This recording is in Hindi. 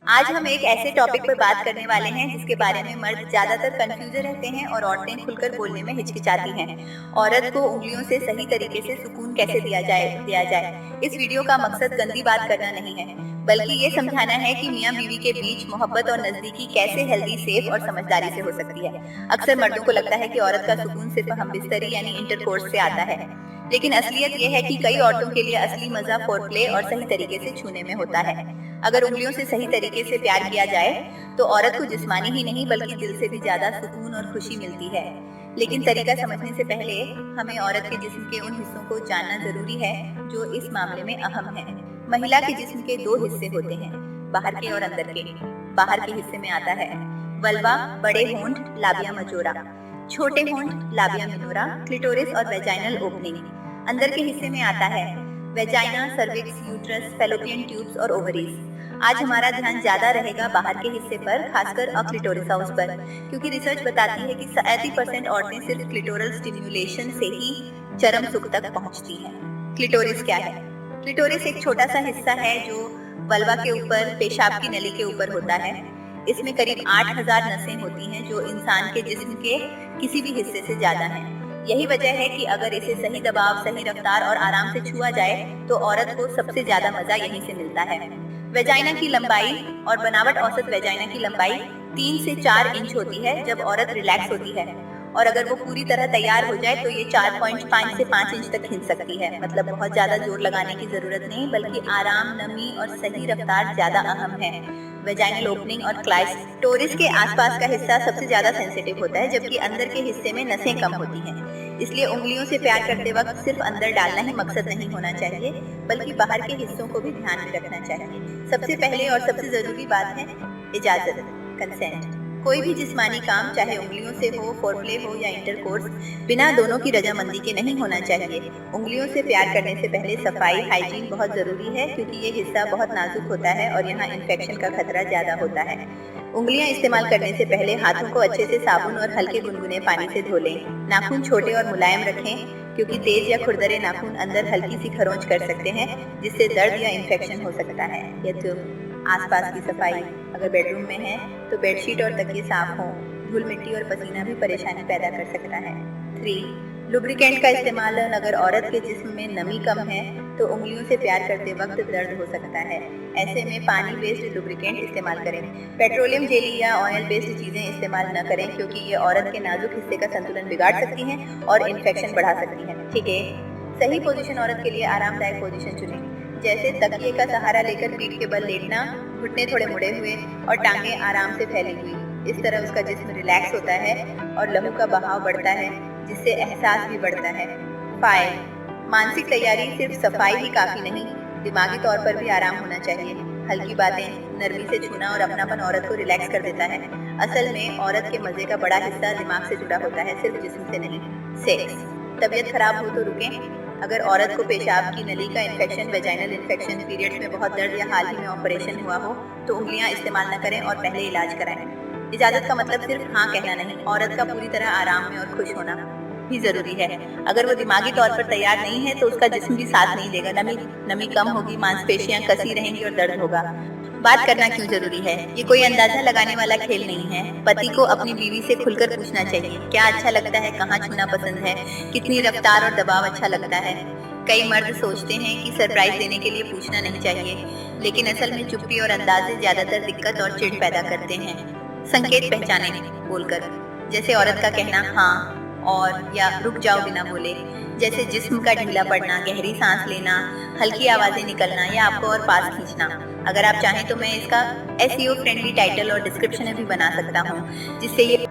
आज हम एक ऐसे टॉपिक पर बात करने वाले हैं जिसके बारे में मर्द ज्यादातर कंफ्यूज रहते हैं और औरतें खुलकर बोलने में हिचकिचाती हैं। औरत को उंगलियों से सही तरीके से सुकून कैसे दिया जाए। इस वीडियो का मकसद गंदी बात करना नहीं है, बल्कि ये समझाना है कि मियाँ बीवी के बीच मोहब्बत और नजदीकी कैसे हेल्दी, सेफ और समझदारी से हो सकती है। अक्सर मर्दों को लगता है कि औरत का सुकून सिर्फ हम बिस्तरी यानी इंटरकोर्स से आता है, लेकिन असलियत ये है कि कई औरतों के लिए असली मजा फोरप्ले और सही तरीके से छूने में होता है। अगर उंगलियों से सही तरीके से प्यार किया जाए तो औरत को जिस्मानी ही नहीं बल्कि दिल से भी ज्यादा सुकून और खुशी मिलती है। लेकिन तरीका समझने से पहले हमें औरत के जिस्म के उन हिस्सों को जानना जरूरी है जो इस मामले में अहम है। महिला के जिस्म के दो हिस्से होते हैं, बाहर के और अंदर के। बाहर के हिस्से में आता है वल्वा, बड़े होंठ, लाबिया मजोरा, छोटे होंठ, लाबिया मिनोरा, क्लिटोरिस और वेजाइनल ओपनिंग। अंदर के हिस्से में आता है vagina, cervix, uterus, fallopian tubes और ओवरीज। आज हमारा ध्यान ज्यादा रहेगा बाहर के हिस्से पर, खासकर क्लिटोरिस हाउस पर, क्योंकि रिसर्च बताती है कि 80% औरतें सिर्फ क्लिटोरल स्टिम्युलेशन से ही चरम सुख तक पहुंचती हैं। क्लिटोरिस क्या है? क्लिटोरिस एक छोटा सा हिस्सा है जो वल्वा के ऊपर, पेशाब की नली के ऊपर होता है। इसमें करीब 8000 नसें होती हैं जो इंसान के जिस्म के किसी भी हिस्से से ज्यादा हैं। यही वजह है कि अगर इसे सही दबाव, सही रफ्तार और आराम से छुआ जाए तो औरत को सबसे ज्यादा मजा यहीं से मिलता है। वेजाइना की लंबाई और बनावट, औसत वेजाइना की लंबाई 3 से 4 इंच होती है जब औरत रिलैक्स होती है, और अगर वो पूरी तरह तैयार हो जाए तो ये 4.5 से 5 इंच तक खिंच सकती है। मतलब बहुत ज्यादा जोर लगाने की जरूरत नहीं, बल्कि आराम, नमी और सही रफ्तार ज्यादा अहम है। वेजाइनल ओपनिंग और क्लाइटोरिस के आसपास का हिस्सा सबसे ज्यादा सेंसिटिव होता है, जबकि अंदर के हिस्से में नसें कम होती हैं। इसलिए उंगलियों से प्यार करते वक्त सिर्फ अंदर डालना ही मकसद नहीं होना चाहिए, बल्कि बाहर के हिस्सों को भी ध्यान में रखना चाहिए। सबसे पहले और सबसे जरूरी बात है इजाजत, कंसेंट। कोई भी जिस्मानी काम, चाहे उंगलियों से हो, फोरप्ले हो या इंटरकोर्स, बिना दोनों की रजामंदी के नहीं होना चाहिए। उंगलियों से प्यार करने से पहले सफाई, हाइजीन बहुत जरूरी है, क्योंकि ये हिस्सा बहुत नाजुक होता है और यहाँ इन्फेक्शन का खतरा ज्यादा होता है। उंगलियां इस्तेमाल करने से पहले हाथों को अच्छे से साबुन और हल्के गुनगुने पानी से धो लें। नाखून छोटे और मुलायम रखें, क्योंकि तेज या खुरदरे नाखून अंदर हल्की सी खरोंच कर सकते हैं, जिससे दर्द या इन्फेक्शन हो सकता है। आसपास की सफाई, अगर बेडरूम में है तो बेडशीट और तकिए साफ हों। धूल मिट्टी और पसीना भी परेशानी पैदा कर सकता है। 3. लुब्रिकेंट का इस्तेमाल। अगर औरत के जिस्म में नमी कम है तो उंगलियों से प्यार करते वक्त दर्द हो सकता है। ऐसे में पानी बेस्ड लुब्रिकेंट इस्तेमाल करें। पेट्रोलियम जेली या ऑयल बेस्ड चीजें इस्तेमाल न करें, क्योंकि ये औरत के नाजुक हिस्से का संतुलन बिगाड़ सकती हैं और इन्फेक्शन बढ़ा सकती हैं। ठीक है, सही पोजीशन औरत के लिए आरामदायक पोजीशन चुनें, जैसे तकिए का सहारा लेकर पीठ के बल लेटना, घुटने थोड़े मुड़े हुए और टांगें आराम से फैली हुई। इस तरह उसका जिस्म रिलैक्स होता है और लहू का बहाव बढ़ता है, जिससे एहसास भी बढ़ता है। 5. मानसिक तैयारी। सिर्फ सफाई ही काफी नहीं, दिमागी तौर पर भी आराम होना चाहिए। हल्की बातें, नरमी से छूना और अपनापन औरत को रिलैक्स कर देता है। असल में औरत के मजे का बड़ा हिस्सा दिमाग से जुड़ा होता है, सिर्फ जिस्म से नहीं। 6. तबीयत खराब हो तो रुकें। अगर औरत को पेशाब की नली का इन्फेक्शन, वेजाइनल इन्फेक्शन, पीरियड्स में बहुत दर्द या हाल ही में ऑपरेशन हुआ हो तो उंगलियां इस्तेमाल न करें और पहले इलाज कराएं। इजाजत का मतलब सिर्फ हाँ कहना नहीं, औरत का पूरी तरह आराम में और खुश होना भी जरूरी है। अगर वो दिमागी तौर पर तैयार नहीं है तो उसका जिस्म भी साथ नहीं देगा। नमी कम होगी, मांसपेशियां कसी रहेंगी और दर्द होगा। बात करना क्यों जरूरी है? ये कोई अंदाजा लगाने वाला खेल नहीं है। पति को अपनी बीवी से खुलकर पूछना चाहिए, क्या अच्छा लगता है, कहाँ छूना पसंद है, कितनी रफ्तार और दबाव अच्छा लगता है। कई मर्द सोचते हैं कि सरप्राइज देने के लिए पूछना नहीं चाहिए, लेकिन असल में चुप्पी और अंदाजे ज्यादातर दिक्कत और चिढ़ पैदा करते हैं। संकेत पहचाने बोलकर, जैसे औरत का कहना हाँ और या रुक जाओ बिना बोले, जैसे जिस्म का ढीला पड़ना, गहरी सांस लेना, हल्की आवाजें निकलना या आपको और पास खींचना। अगर आप चाहें तो मैं इसका SEO फ्रेंडली टाइटल और डिस्क्रिप्शन भी बना सकता हूँ, जिससे ये